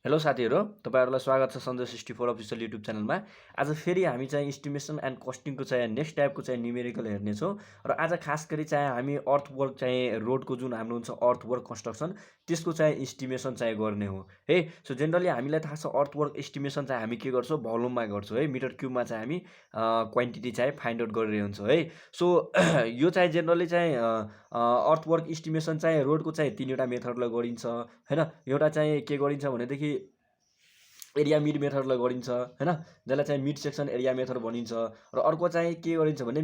Hello साथीहरु, तपाईहरुलाई स्वागत छ सञ्जय 64 अफिसियल युट्युब च्यानलमा। आज फेरि हामी चाहिँ एस्टिमेसन एन्ड कस्टिङको चाहिँ नेक्स्ट टाइपको चाहिँ न्युमेरिकल हेर्ने छौं र आज खास गरी चाहिँ हामी अर्थवर्क चाहिँ रोडको जुन हाम्रो हुन्छ अर्थवर्क कन्स्ट्रक्सन त्यसको चाहिँ एस्टिमेसन चाहिँ गर्ने हो है। सो जनरली हामीलाई थाहा छ अर्थवर्क एस्टिमेसन चाहिँ हामी के गर्छौं भोल्युममा गर्छौं है, मिटर क्युबमा चाहिँ हामी क्वान्टिटी चाहिँ फाइन्ड आउट गरिरहेको हुन्छौं है। सो यो चाहिँ जनरली चाहिँ अर्थवर्क एस्टिमेसन चाहिँ रोडको चाहिँ तीनवटा मेथडले गरिन्छ हैन। एउटा चाहिँ के गरिन्छ भनेदेखि एरिया मिड मेथडले गरिन्छ हैन, जसलाई चाहिँ मिड सेक्सन एरिया मेथड भनिन्छ र अर्को चाहिँ के गरिन्छ भने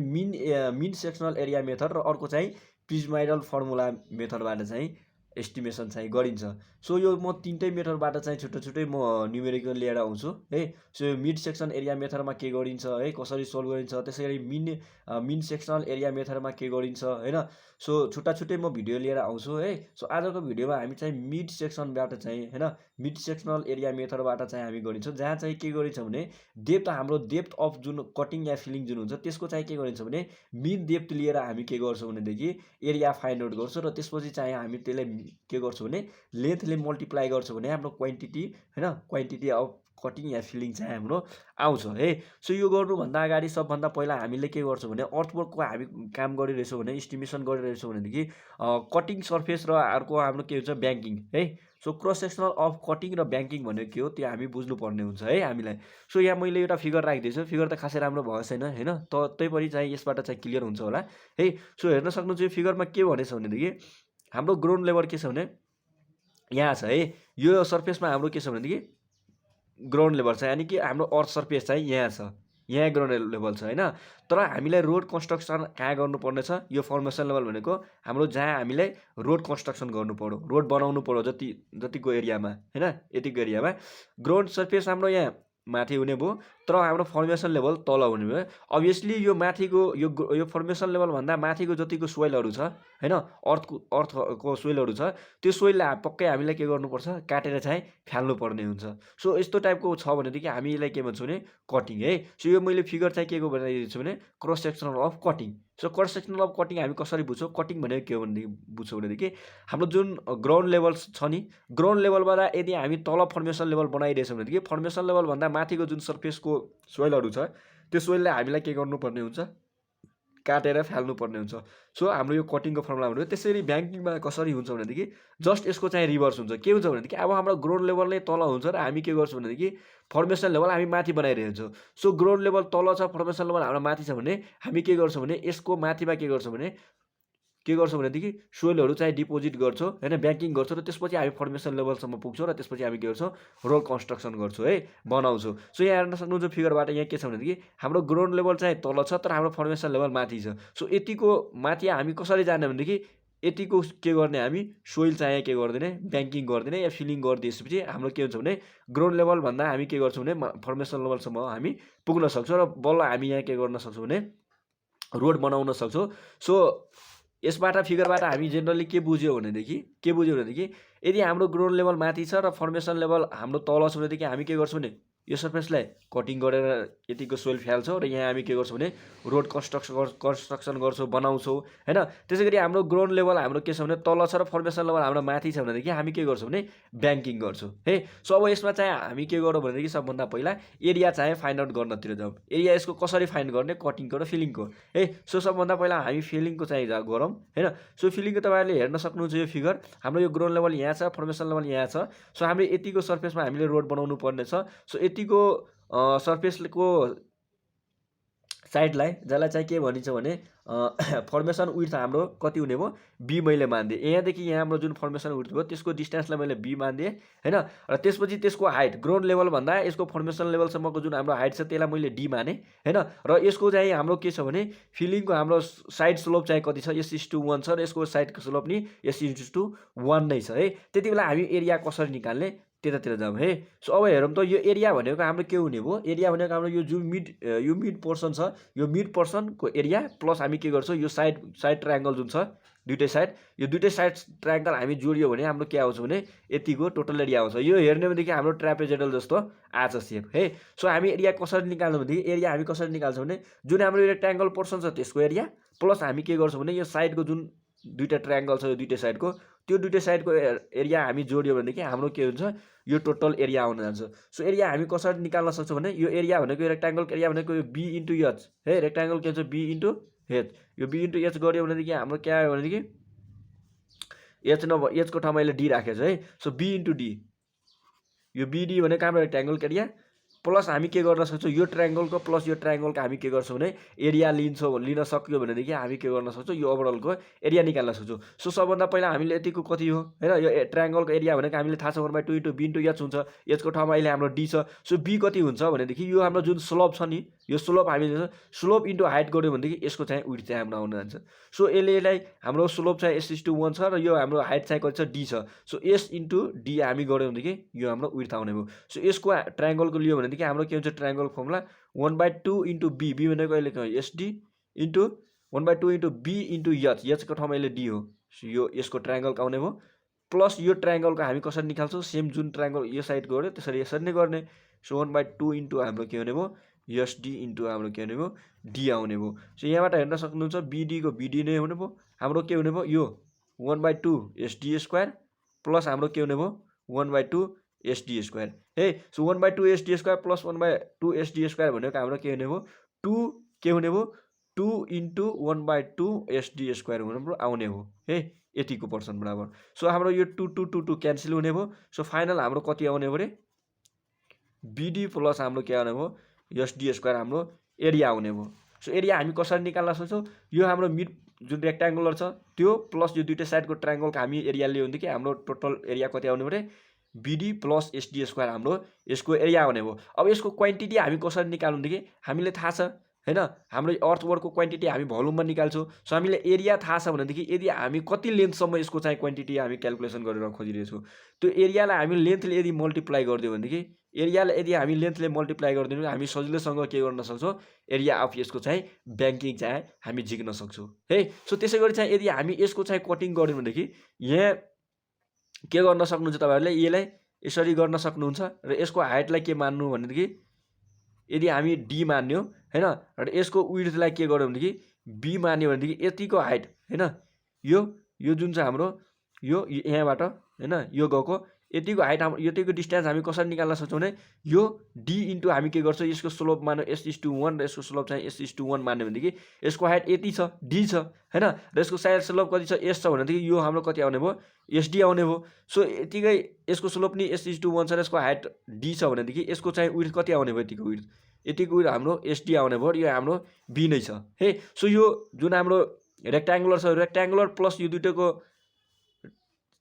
मिड सेक्सनल एरिया मेथड र अर्को चाहिँ पिरामिडल फर्मुला मेथडबाट चाहिँ एस्टिमेसन चाहिँ गरिन्छ। सो यो म तीनटै मेथडबाट चाहिँ छुट्टै म न्युमेरिकल लिएर आउँछु है। सो यो मिड सेक्सन एरिया मेथडमा के गरिन्छ है, कसरी सोल्भ गरिन्छ, त्यसैगरी मिड सेक्सनल एरिया मेथडमा के गरिन्छ हैन। सो छुट्टै म भिडियो लिएर आउँछु है। सो आजको भिडियोमा हामी चाहिँ मिड सेक्सनबाट चाहिँ हैन मिड सेक्सनल एरिया मेथडबाट चाहिँ हामी गरिन्छौं, जहाँ चाहिँ के गरिन्छ भने हाम्रो डेप्थ अफ जुन कटिङ या फिलिङ जुन हुन्छ त्यसको चाहिँ के गरिन्छ भने मिड डेप्थ लिएर हामी के गर्छौं भनेदेखि एरिया फाइन्ड आउट गर्छौं र त्यसपछि चाहिँ हामी त्यसलाई के गर्छौं भने लेन्थले मल्टिप्लाई गर्छौं भने हाम्रो क्वान्टिटी हैन quantity of cutting yeah feeling चाहिँ हाम्रो आउँछ है। सो यो गर्नुभन्दा अगाडि सबभन्दा पहिला हामीले के गर्छौं भने अर्थवर्कको हामी काम गरिरहेछौं भने एस्टिमेसन गरिरहेछौं भनेदेखि कटिङ सर्फेस र अर्को हाम्रो के हुन्छ ब्याङ्किङ है। So cross sectional of cutting र ब्याङ्किङ भनेको के हो त्यो हामी बुझ्नुपर्ने हुन्छ है हामीलाई। सो यहाँ मैले एउटा फिगर राखिदिएछु, फिगर त खासै राम्रो भएको छैन हैन, तैपनि चाहिँ यसबाट चाहिँ क्लियर हुन्छ होला है। सो हेर्न सक्नुहुन्छ यो फिगरमा के भनेछ भनेदेखि हाम्रो ग्राउन्ड लेभल के छ भने यहाँ छ है, यो सर्फेसमा हाम्रो के छ भनेदेखि ग्राउन्ड लेभल छ, यानी कि हाम्रो अर्थ सर्फेस चाहिँ यहाँ छ, यहाँ ग्राउन्ड लेभल छ हैन। तर हामीलाई रोड कन्स्ट्रक्सन कहाँ गर्नुपर्ने छ, यो फर्मेसन लेभल भनेको हाम्रो जहाँ हामीलाई रोड कन्स्ट्रक्सन गर्नु पर्यो, रोड बनाउनु पर्यो जतिको एरियामा हैन, यतिको एरियामा ग्राउन्ड सर्फेस हाम्रो यहाँ माथि हुने भयो तर हाम्रो फर्मेसन लेभल तल हुने भयो। अभियसली यो माथिको यो फर्मेसन लेभल भन्दा माथिको जतिको सोइलहरु छ हैन, अर्थको सोइलहरु छ त्यो सोइललाई पक्कै हामीले के गर्नुपर्छ काटेर चाहिँ फ्याल्नु पर्ने हुन्छ। सो यस्तो टाइपको छ भनेदेखि हामीलाई के भन्छौं भने कटिङ है। सो यो मैले फिगर चाहिँ के को बनाइदिएको छु भने cross sectional of cutting. So cross sectional of cutting हामी कसरी बुझ्छौं, कटिङ भनेको के हो भनेदेखि बुझ्छौं भनेदेखि हाम्रो जुन ग्राउन्ड लेभल छ नि, ग्राउन्ड लेभलबाट यदि हामी तल फर्मेसन लेभल बनाइरहेछौं भनेदेखि फर्मेसन लेभल भन्दा माथिको जुन सर्फेसको सोइलहरु छ त्यो सोइललाई हामीलाई के गर्नुपर्ने हुन्छ काटेर फ्याल्नु पर्ने हुन्छ। सो हाम्रो यो कटिङको फर्मुला भनेको त्यसरी ब्याङ्किङमा कसरी हुन्छ भनेदेखि जस्ट यसको चाहिँ रिभर्स हुन्छ। के हुन्छ भनेदेखि अब हाम्रो ग्राउन्ड लेभल नै तल हुन्छ र हामी के गर्छौं भनेदेखि फर्मेसन लेभल हामी माथि बनाइरहेको छौं। सो ग्राउन्ड लेभल तल छ, फर्मेसन लेभल हाम्रो माथि छ भने हामी के गर्छौं भने यसको माथिमा के गर्छौं भनेदेखि सोइलहरु चाहिँ डिपोजिट गर्छौं हैन, ब्याङ्किङ गर्छौं र त्यसपछि हामी फर्मेसन लेभलसम्म पुग्छौं र त्यसपछि हामी के गर्छौं रोड कन्स्ट्रक्सन गर्छौं है, बनाउँछौं। सो यहाँ हेर्न सक्नुहुन्छ फिगरबाट यहाँ के छ भनेदेखि हाम्रो ग्राउन्ड लेभल चाहिँ तल छ तर हाम्रो फर्मेसन लेभल माथि छ। सो यतिको माथि हामी कसरी जाने भनेदेखि यतिको के गर्ने हामी सोइल चाहिँ के गर्दिने ब्याङ्किङ गर्दिने या फिलिङ गरिदिएपछि हाम्रो के हुन्छ भने ग्राउन्ड लेभल भन्दा हामी के गर्छौं भने फर्मेसन लेभलसम्म हामी पुग्न सक्छौं र बल्ल हामी यहाँ के गर्न सक्छौं भने रोड बनाउन सक्छौं। सो यसबाट फिगरबाट हामी जनरली के बुझ्यो भनेदेखि यदि हाम्रो ग्राउन्ड लेभल माथि छ र फर्मेसन लेभल हाम्रो तल छ भनेदेखि हामी के गर्छौं भने यो सर्फेसलाई कटिङ गरेर यतिको सोइल फ्याल्छौं र यहाँ हामी के गर्छौं भने रोड कन्स्ट्रक्सन गर्छौं बनाउँछौं हैन। त्यसैगरी हाम्रो ग्राउन्ड लेभल हाम्रो के छ भने तल छ र फर्मेसन लेभल हाम्रो माथि छ भनेदेखि हामी के गर्छौं भने ब्याङ्किङ गर्छौं है। सो अब यसमा चाहिँ हामी के गरौँ भनेदेखि सबभन्दा पहिला एरिया चाहिँ फाइन्ड आउट गर्नतिर जाउँ। एरिया यसको कसरी फाइन्ड गर्ने कटिङको र फिलिङको है। सो सबभन्दा पहिला हामी फिलिङको चाहिँ गरौँ हैन। सो फिलिङको तपाईहरुले हेर्न सक्नुहुन्छ यो फिगर हाम्रो यो ग्राउन्ड लेभल यहाँ छ, फर्मेसन लेभल यहाँ छ। सो हामीले यतिको सर्फेसमा हामीले रोड बनाउनु पर्ने छ। सो यतिको सर्फेसको साइडलाई जसलाई चाहिँ के भनिन्छ भने फर्मेसन विड्थ हाम्रो कति हुने भयो बी मैले मान्दे, यहाँदेखि यहाँ हाम्रो जुन फर्मेसन विड्थ भयो त्यसको डिस्टेन्सलाई मैले बी मान्दे हैन। र त्यसपछि त्यसको हाइट ग्राउन्ड लेभल भन्दा यसको फर्मेसन लेभलसम्मको जुन हाम्रो हाइट छ त्यसलाई मैले डी माने हैन। र यसको चाहिँ हाम्रो के छ भने फिलिङको हाम्रो साइड स्लोप चाहिँ कति छ S:1 छ र यसको साइडको स्लोप नि S:1 नै छ है। त्यतिबेला हामी एरिया कसरी निकाल्ने त्यतातिर जाउँ है। सो अब हेरौँ त यो एरिया भनेको हाम्रो के हुने भयो, एरिया भनेको हाम्रो यो जुन मिड पोर्सन छ यो मिड पोर्सनको एरिया प्लस हामी के गर्छौं यो साइड ट्रायंगल जुन छ दुईटै साइड, यो दुईटै साइड ट्रायंगल हामी जोडियो भने हाम्रो के आउँछ भने यतिको टोटल एरिया आउँछ। यो हेर्ने भनेदेखि हाम्रो ट्रापेजोइडल जस्तो आछ शेप है। सो हामी एरिया कसरी निकाल्नु भनेदेखि एरिया हामी कसरी निकाल्छौं भने जुन हाम्रो रेक्टेंगल पोर्सन छ त्यसको एरिया प्लस हामी के गर्छौं भने यो साइडको जुन दुईटा ट्रायंगल छ यो दुईटै साइडको त्यो दुईटै साइडको एरिया हामी जोड्यो भनेदेखि हाम्रो के हुन्छ यो टोटल एरिया आउन जान्छ। सो एरिया हामी कसरी निकाल्न सक्छौँ भने यो एरिया भनेको रेक्टाङ्गलको एरिया भनेको यो बी इन्टु एच है, रेक्टाङ्गल के हुन्छ बी इन्टु एच, यो बी इन्टु एच गऱ्यो भनेदेखि हाम्रो के आयो भनेदेखि एच नभए एचको ठाउँमा अहिले डी राखेको छ है। सो बी इन्टु डी, यो बिडी भनेको हाम्रो रेक्टाङ्गलको एरिया प्लस हामी के गर्न सक्छौँ यो ट्रायङ्गलको प्लस यो ट्रायङ्गलको हामी के गर्छौँ भने एरिया लिन सक्यो भनेदेखि हामी के गर्न सक्छौँ यो ओभरअलको एरिया निकाल्न सक्छौँ। सो सबभन्दा पहिला हामीले यतिको कति हो हैन, यो ट्रायङ्गलको एरिया भनेको हामीले थाहा छ 1/2 इन्टु बी इन्टु एच हुन्छ, एचको ठाउँमा अहिले हाम्रो डी छ। सो बी कति हुन्छ भनेदेखि यो हाम्रो जुन स्लोप छ नि यो स्लोप हामीले स्लोप इन्टु हाइट गऱ्यो भनेदेखि यसको चाहिँ विड्थ चाहिँ हाम्रो आउन जान्छ। सो यसलाई हाम्रो स्लोप चाहिँ s/1 छ र यो हाम्रो हाइट चाहिँ कति छ डी छ। सो s इन्टु डी हामी गऱ्यो भनेदेखि यो हाम्रो विड्थ आउने भयो। सो यसको ट्रायङ्गलको लियो भनेदेखि हाम्रो के हुन्छ triangle formula 1/2 into B, B भनेको अहिले SD into 1/2 into B into H, एचको ठाउँमा अहिले डी हो। सो यो यसको ट्रायङ्गलको आउने भयो प्लस यो ट्रायङ्गलको हामी कसरी निकाल्छौँ सेम जुन ट्रायङ्गल यो साइड गऱ्यो त्यसरी यसरी नै गर्ने। सो 1/2 इन्टु हाम्रो के हुने भयो एसडी इन्टु हाम्रो के हुने भयो डी आउने भयो। सो यहाँबाट हेर्न सक्नुहुन्छ बीडीको बीडी नै हुने भयो, हाम्रो के हुने भयो यो 1/2 एसडी स्क्वायर प्लस हाम्रो के हुने भयो 1/2 एसडी स्क्वायर है। So 1/2 SD square plus 1/2 SD square भनेको हाम्रो के हुने भयो 2 के हुने भयो 2 इन्टु 1/2 एसडी स्क्वायर हुने आउने हो है, यतिको पर्सेन्ट बराबर। सो हाम्रो यो 2 2 2 2 क्यान्सल हुने भयो। सो फाइनल हाम्रो कति आउने भयो रे बीडी प्लस हाम्रो के आउने भयो एसडी स्क्वायर हाम्रो एरिया आउने भयो। सो एरिया हामी कसरी निकाल्न सक्छौँ यो हाम्रो मिड जुन रेक्टाङ्गुलर छ त्यो प्लस यो दुईटै साइडको ट्रायङ्गलको हामी एरिया लियो भनेदेखि हाम्रो टोटल एरिया कति आउने भयो रे बीडी प्लस एसडी स्क्वायर हाम्रो यसको एरिया आउने भयो। अब यसको क्वान्टिटी हामी कसरी निकाल्नुदेखि हामीले थाहा छ हैन, हाम्रो अर्थवर्कको क्वान्टिटी हामी भोल्युममा निकाल्छौँ। सो हामीले एरिया थाहा छ भनेदेखि यदि हामी कति लेन्थसम्म यसको चाहिँ क्वान्टिटी हामी क्यालकुलेसन गरेर खोजिरहेछौँ त्यो एरियालाई हामी लेन्थले यदि मल्टिप्लाई गरिदियो भनेदेखि एरियालाई यदि हामी लेन्थले मल्टिप्लाई गरिदियो भने हामी सजिलोसँग के गर्न सक्छौँ एरिया अफ यसको चाहिँ ब्याङ्किङ चाहिँ हामी झिक्न सक्छौँ है। सो त्यसै गरी चाहिँ यदि हामी यसको चाहिँ कटिङ गऱ्यौँ भनेदेखि यहाँ के गर्न सक्नुहुन्छ तपाईँहरूले यसलाई यसरी गर्न सक्नुहुन्छ र यसको हाइटलाई के मान्नु भनेदेखि यदि हामी डी मान्यो हैन र यसको विड्थलाई के गर्यो भनेदेखि बी मान्यो भनेदेखि यतिको हाइट हैन यो जुन चाहिँ हाम्रो यो यहाँबाट हैन यो गएको यतिको हाइट हाम्रो यतिको डिस्टेन्स हामी कसरी निकाल्न सक्छौँ भने यो डी इन्टु हामी के गर्छौँ यसको स्लोप मान्यो s/1 र यसको स्लोप चाहिँ s/1 मान्यो भनेदेखि यसको हाइट यति छ डी छ हैन र यसको साइड स्लोप कति छ s छ भनेदेखि यो हाम्रो कति आउने भयो एसडी आउने भयो। सो यतिकै यसको स्लोप नि s/1 छ र यसको हाइट डी छ भनेदेखि यसको चाहिँ विड्थ कति आउने भयो यतिको विड्थ विड्थ हाम्रो एसडी आउने भयो र यो हाम्रो बी नै छ है। सो यो जुन हाम्रो रेक्टाङ्गुलर छ रेक्टाङ्गुलर प्लस यो दुईटैको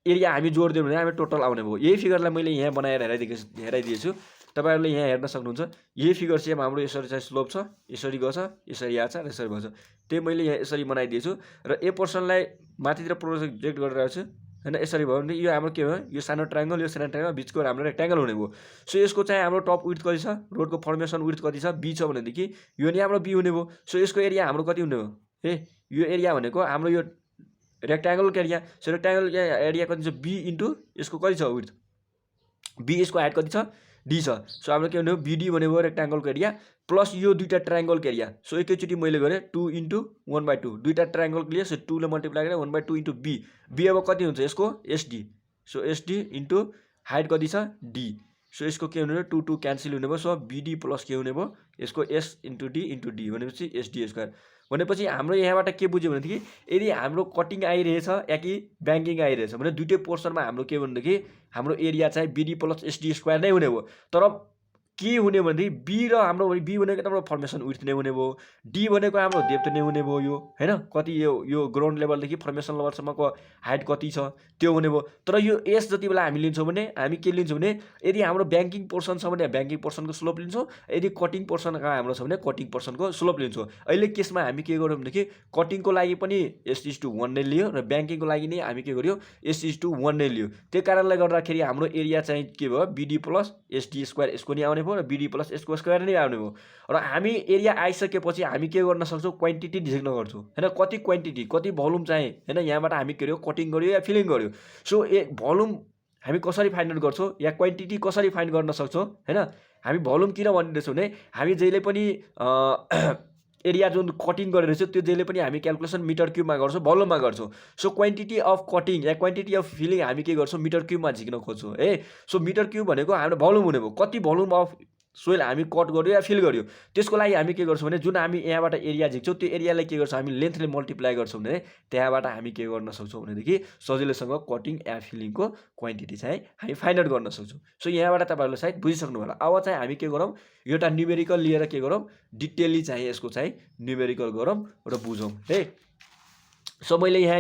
एरिया हामी जोडिदियो भने हामी टोटल आउने भयो। यही फिगरलाई मैले यहाँ बनाएर हेराइदिएछु तपाईँहरूले यहाँ हेर्न सक्नुहुन्छ। यही फिगर सेम हाम्रो यसरी चाहिँ स्लोप छ यसरी गछ यसरी आछ र यसरी भन्छ त्यही मैले यहाँ यसरी बनाइदिएछु र ए पर्सनलाई माथितिर प्रोजेक्ट गरिरहेको छु हैन। यसरी भयो भने यो हाम्रो के भयो यो सानो ट्रायङ्गल यो सानो ट्रायङ्गल बिचको हाम्रो रेक्टाङ्गल हुने भयो। सो यसको चाहिँ हाम्रो टप विड्थ कति छ रोडको फर्मेसन विड्थ कति छ बी छ भनेदेखि यो नि हाम्रो बी हुने भयो। सो यसको एरिया हाम्रो कति हुने भयो है यो एरिया भनेको हाम्रो यो रेक्टाङ्गलको एरिया। सो रेक्टाङ्गलको एरिया कति छ बी इन्टु यसको कति छ विड्थ बी यसको हाइट कति छ डी छ। सो हाम्रो के हुने हो बीडी भनेको रेक्टाङ्गलको एरिया प्लस यो दुईटा ट्रायङ्गलको एरिया। सो एकैचोटि मैले गरेँ 2 इन्टु 1/2 दुईटा ट्रायङ्गलको लिए सो 2 ले मल्टिप्लाई गरेँ 1/2 इन्टु बी बी अब कति हुन्छ यसको SD. So SD into height कति छ डी। सो यसको के हुने भयो 2 2 क्यान्सल हुने भयो। सो बीडी प्लस के हुने भयो यसको एस इन्टु डी भनेपछि एसडी स्क्वायर भनेपछि हाम्रो यहाँबाट के बुझ्यो भनेदेखि यदि हाम्रो कटिङ आइरहेछ या कि ब्याङ्किङ आइरहेछ भने दुईटै पोर्सनमा हाम्रो के भनेदेखि हाम्रो एरिया चाहिँ बीडी प्लस एसडी स्क्वायर नै हुने भयो। तर के हुने भनेदेखि बी र हाम्रो बी भनेको हाम्रो फर्मेसन विड्थ नै हुने भयो डी भनेको हाम्रो डेप्थ नै हुने भयो यो हैन कति यो ग्राउन्ड लेभलदेखि फर्मेसन लेभलसम्मको हाइट कति छ त्यो हुने भयो। तर यो एस जति बेला हामी लिन्छौँ भने हामी के लिन्छौँ भने यदि हाम्रो ब्याङ्किङ पोर्सन छ भने ब्याङ्किङ पोर्सनको स्लोप लिन्छौँ यदि कटिङ पोर्सन हाम्रो छ भने कटिङ पोर्सनको स्लोप लिन्छौँ। अहिले केसमा हामी के गर्यौँ भनेदेखि कटिङको लागि पनि s/1 नै लियो र ब्याङ्किङको लागि नै हामी के गर्यो s/1 नै लियो। त्यही कारणले गर्दाखेरि हाम्रो एरिया चाहिँ के भयो बीडी प्लस एसडी स्क्वायर यसको नि आउने र बीडी प्लस यसको स्क्वायर नै आउने भयो। र हामी एरिया आइसकेपछि हामी के गर्न सक्छौँ क्वान्टिटी झिक्न गर्छौँ हैन कति क्वान्टिटी कति भोल्युम चाहिँ हैन यहाँबाट हामी के गर्यो कटिङ गर्यो या फिलिङ गर्यो। सो भोल्युम हामी कसरी फाइन्ड आउट गर्छौँ या क्वान्टिटी कसरी फाइन्ड गर्न सक्छौँ हैन। हामी भोल्युम किन भनिरहेछौँ भने हामी जहिले पनि एरिया जुन कटिङ गरेर छ त्यो जहिले पनि हामी क्याल्कुलेसन मिटर क्युबमा गर्छौँ, भोल्युममा गर्छौँ। So quantity of cutting yeah quantity of feeling हामी के गर्छौँ मिटर क्युबमा झिक्न खोज्छौँ है। सो मिटर क्युब भनेको हाम्रो भोल्युम हुने भयो, कति भोल्युम अफ सोइल हामी कट गर्यो या फिल गर्यो। त्यसको लागि हामी के गर्छौँ भने जुन हामी यहाँबाट एरिया झिक्छौँ त्यो एरियालाई के गर्छौँ हामी लेन्थले मल्टिप्लाई गर्छौँ भने त्यहाँबाट हामी के गर्न सक्छौँ भनेदेखि सजिलैसँग कटिङ या फिलिङको क्वान्टिटी चाहिँ हामी फाइन्ड आउट गर्न सक्छौँ। सो यहाँबाट तपाईँहरूले सायद बुझिसक्नु होला। अब चाहिँ हामी के गरौँ एउटा न्युमेरिकल लिएर के गरौँ डिटेलली चाहिँ यसको चाहिँ न्युमेरिकल गरौँ र बुझौँ है। सो मैले यहाँ